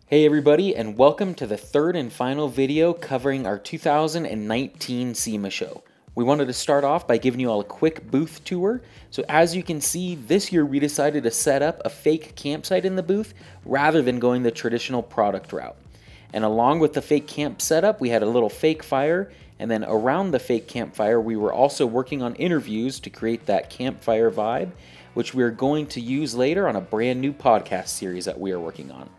Hey everybody, and welcome to the third and final video covering our 2019 SEMA Show. We wanted to start off by giving you all a quick booth tour. So as you can see, this year we decided to set up a fake campsite in the booth rather than going the traditional product route. And along with the fake camp setup, we had a little fake fire, and then around the fake campfire we were also working on interviews to create that campfire vibe, which we are going to use later on a brand new podcast series that we are working on.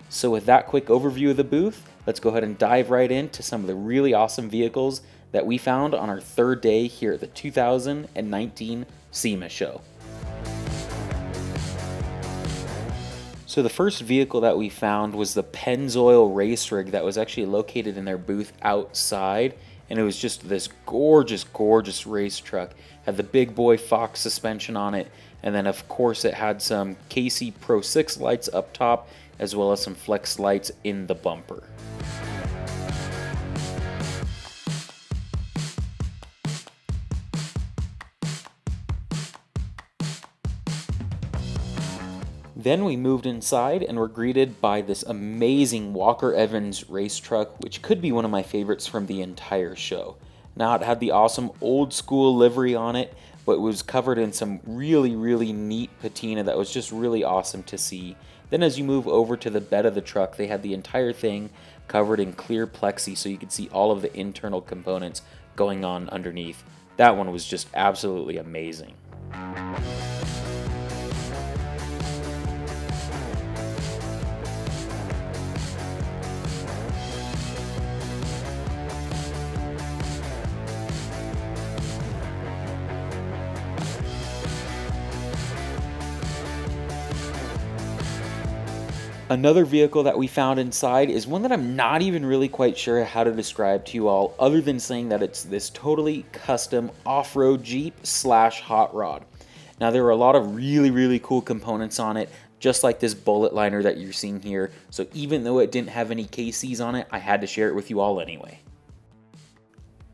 So with that quick overview of the booth, let's go ahead and dive right into some of the really awesome vehicles that we found on our third day here at the 2019 SEMA Show. So the first vehicle that we found was the Pennzoil Race Rig that was actually located in their booth outside, and it was just this gorgeous race truck. Had the big boy Fox suspension on it, and then of course it had some KC Pro6 lights up top, as well as some flex lights in the bumper. Then we moved inside and were greeted by this amazing Walker Evans race truck, which could be one of my favorites from the entire show. Now, it had the awesome old school livery on it, but it was covered in some really neat patina that was just really awesome to see. Then as you move over to the bed of the truck, they had the entire thing covered in clear plexi so you could see all of the internal components going on underneath. That one was just absolutely amazing. Another vehicle that we found inside is one that I'm not even really quite sure how to describe to you all, other than saying that it's this totally custom off-road Jeep slash hot rod. Now, there were a lot of really cool components on it, just like this bullet liner that you're seeing here. So even though it didn't have any KCs on it, I had to share it with you all anyway.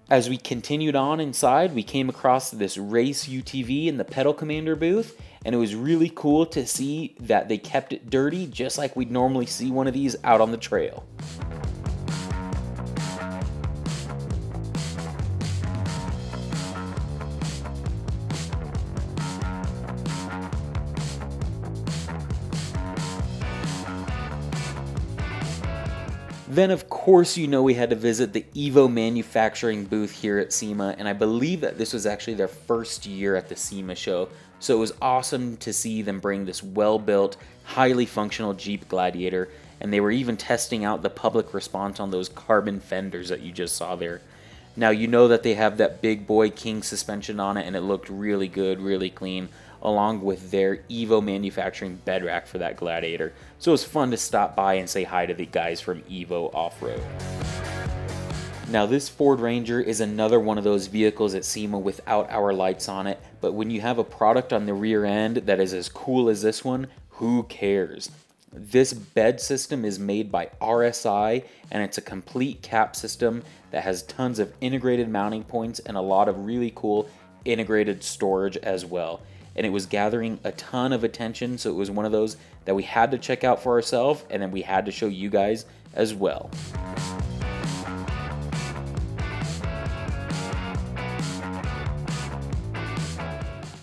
As we continued on inside, we came across this race UTV in the Pedal Commander booth, and it was really cool to see that they kept it dirty just like we'd normally see one of these out on the trail. Then of course you know we had to visit the Evo Manufacturing booth here at SEMA, and I believe that this was actually their first year at the SEMA show, so it was awesome to see them bring this well-built, highly functional Jeep Gladiator, and they were even testing out the public response on those carbon fenders that you just saw there. Now you know that they have that big boy King suspension on it, and it looked really good, really clean, along with their Evo Manufacturing bed rack for that Gladiator. So it was fun to stop by and say hi to the guys from Evo Off-Road. Now this Ford Ranger is another one of those vehicles at SEMA without our lights on it, but when you have a product on the rear end that is as cool as this one, who cares? This bed system is made by RSI, and it's a complete cap system that has tons of integrated mounting points and a lot of really cool integrated storage as well. And it was gathering a ton of attention, so it was one of those that we had to check out for ourselves, and then we had to show you guys as well.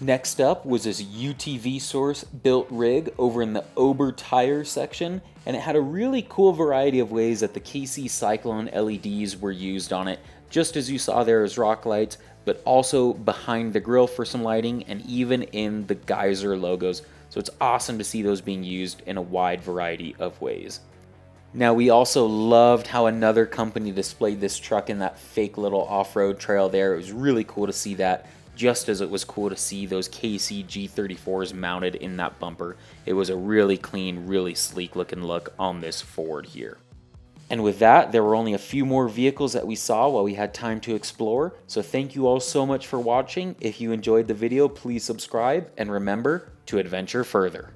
Next up was this UTV Source built rig over in the Ober tire section, and it had a really cool variety of ways that the KC Cyclone LEDs were used on it, just as you saw there as rock lights, but also behind the grill for some lighting, and even in the geyser logos. So it's awesome to see those being used in a wide variety of ways. Now we also loved how another company displayed this truck in that fake little off-road trail there. It was really cool to see that, just as it was cool to see those KC G34s mounted in that bumper. It was a really clean, really sleek looking look on this Ford here. And with that, there were only a few more vehicles that we saw while we had time to explore. So thank you all so much for watching. If you enjoyed the video, please subscribe, and remember to adventure further.